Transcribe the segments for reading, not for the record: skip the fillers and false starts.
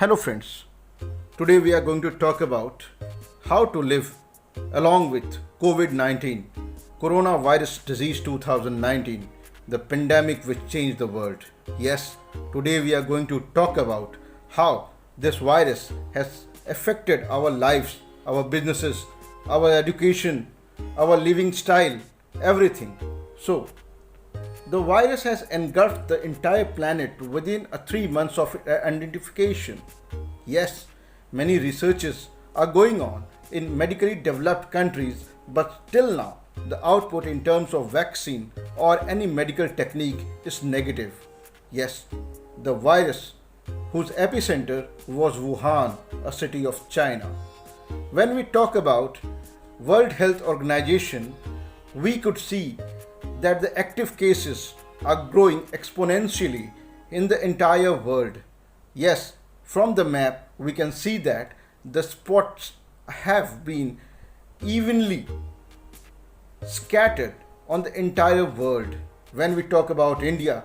Hello, friends. Today we are going to talk about how to live along with COVID 19, Coronavirus Disease 2019, the pandemic which changed the world. Yes, today we are going to talk about how this virus has affected our lives, our businesses, our education, our living style, everything. So, the virus has engulfed the entire planet within a 3 months of identification. Yes, many researches are going on in medically developed countries, but till now, the output in terms of vaccine or any medical technique is negative. Yes, the virus, whose epicenter was Wuhan, a city of China. When we talk about World Health Organization, we could see that the active cases are growing exponentially in the entire world. Yes, from the map we can see that the spots have been evenly scattered on the entire world. When we talk about India,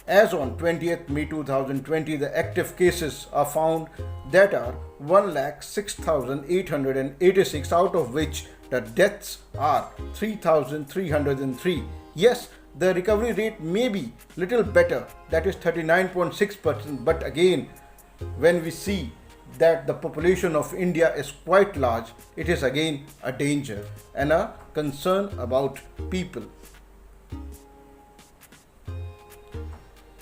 as on 20th May 2020, the active cases are found that are 1,06,886, out of which the deaths are 3,303. Yes, the recovery rate may be little better, that is 39.6%, but again, when we see that the population of India is quite large, it is again a danger and a concern about people.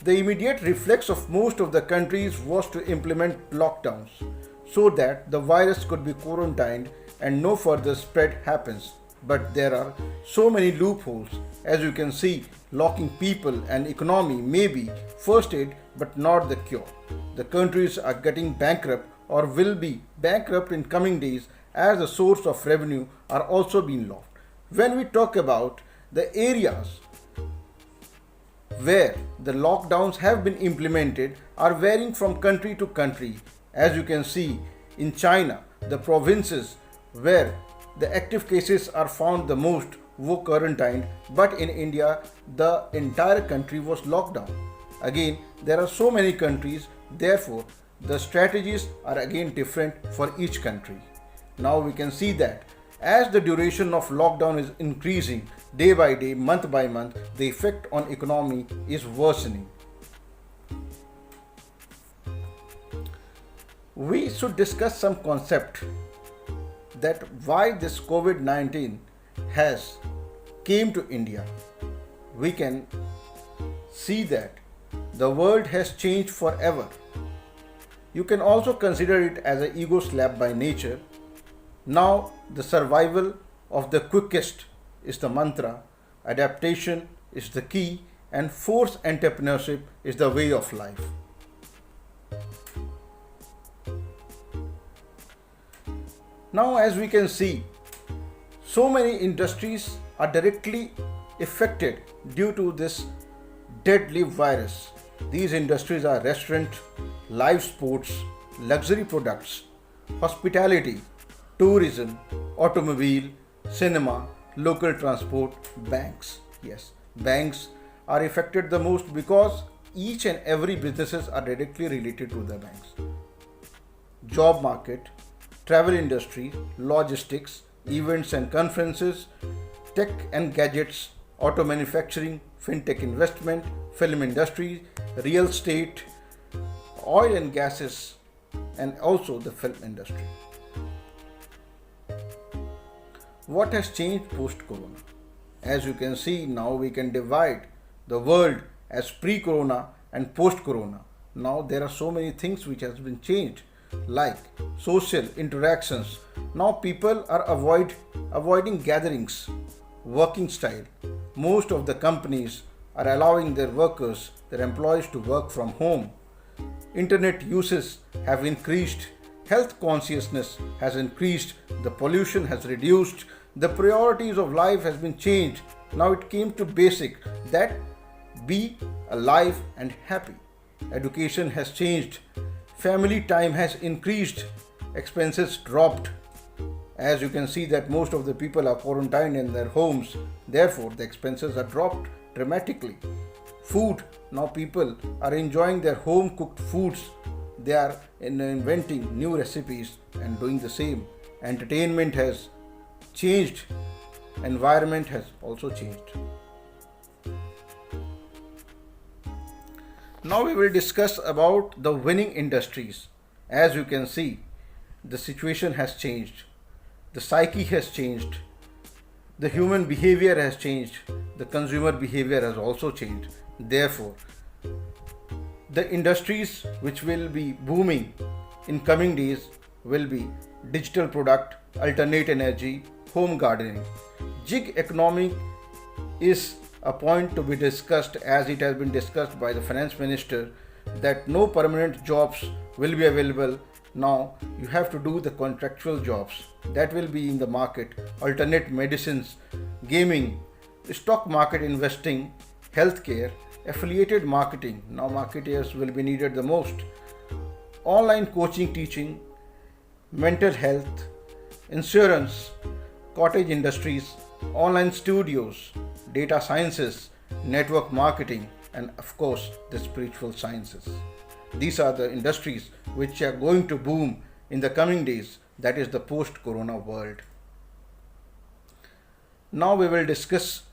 The immediate reflex of most of the countries was to implement lockdowns so that the virus could be quarantined and no further spread happens. But there are so many loopholes. As you can see, locking people and economy may be first aid but not the cure. The countries are getting bankrupt or will be bankrupt in coming days as the source of revenue are also being lost. When we talk about the areas where the lockdowns have been implemented are varying from country to country. As you can see, in China, the provinces where the active cases are found the most were quarantined, but in India, the entire country was locked down. Again, there are so many countries, therefore, the strategies are again different for each country. Now we can see that as the duration of lockdown is increasing day by day, month by month, the effect on economy is worsening. We should discuss some concept that why this COVID-19 has came to India. We can see that the world has changed forever. You can also consider it as an ego slap by nature. Now the survival of the quickest is the mantra, adaptation is the key, and forced entrepreneurship is the way of life. Now, as we can see, so many industries are directly affected due to this deadly virus. These industries are restaurant, live sports, luxury products, hospitality, tourism, automobile, cinema, local transport, banks. Yes, banks are affected the most because each and every businesses are directly related to the banks. Job market, travel industry, logistics, events and conferences, tech and gadgets, auto manufacturing, fintech investment, film industry, real estate, oil and gases, and also the film industry. What has changed post-corona? As you can see, now we can divide the world as pre-corona and post-corona. Now there are so many things which has been changed, like social interactions. Now people are avoiding gatherings, working style. Most of the companies are allowing their workers, their employees to work from home. Internet uses have increased, health consciousness has increased, the pollution has reduced, the priorities of life has been changed. Now it came to basic that be alive and happy. Education has changed, family time has increased, expenses dropped. As you can see that most of the people are quarantined in their homes, therefore the expenses are dropped dramatically. Food, now people are enjoying their home cooked foods They are inventing new recipes and doing the same. Entertainment has changed, environment has also changed. Now we will discuss about the winning industries. As you can see, the situation has changed, the psyche has changed, the human behavior has changed, the consumer behavior has also changed. Therefore, the industries which will be booming in coming days will be digital product, alternate energy, home gardening. Gig economy is a point to be discussed, as it has been discussed by the finance minister that no permanent jobs will be available. Now you have to do the contractual jobs that will be in the market: alternate medicines, gaming, stock market investing, healthcare, affiliated marketing. Now marketeers will be needed the most. Online coaching, teaching, mental health, insurance, cottage industries, online studios, data sciences, network marketing, and of course the spiritual sciences. These are the industries which are going to boom in the coming days, that is the post corona world. Now we will discuss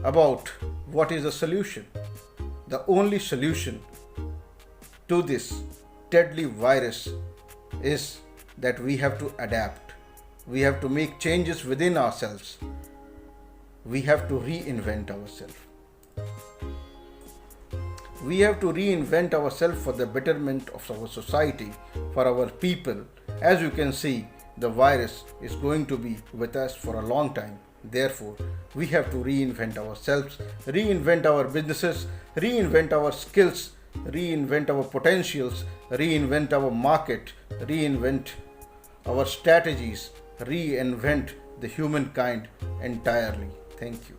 about what is the solution. The only solution to this deadly virus is that we have to adapt. We have to make changes within ourselves. We have to reinvent ourselves. We have to reinvent ourselves for the betterment of our society, for our people. As you can see, the virus is going to be with us for a long time. Therefore, we have to reinvent ourselves, reinvent our businesses, reinvent our skills, reinvent our potentials, reinvent our market, reinvent our strategies, reinvent the humankind entirely. Thank you.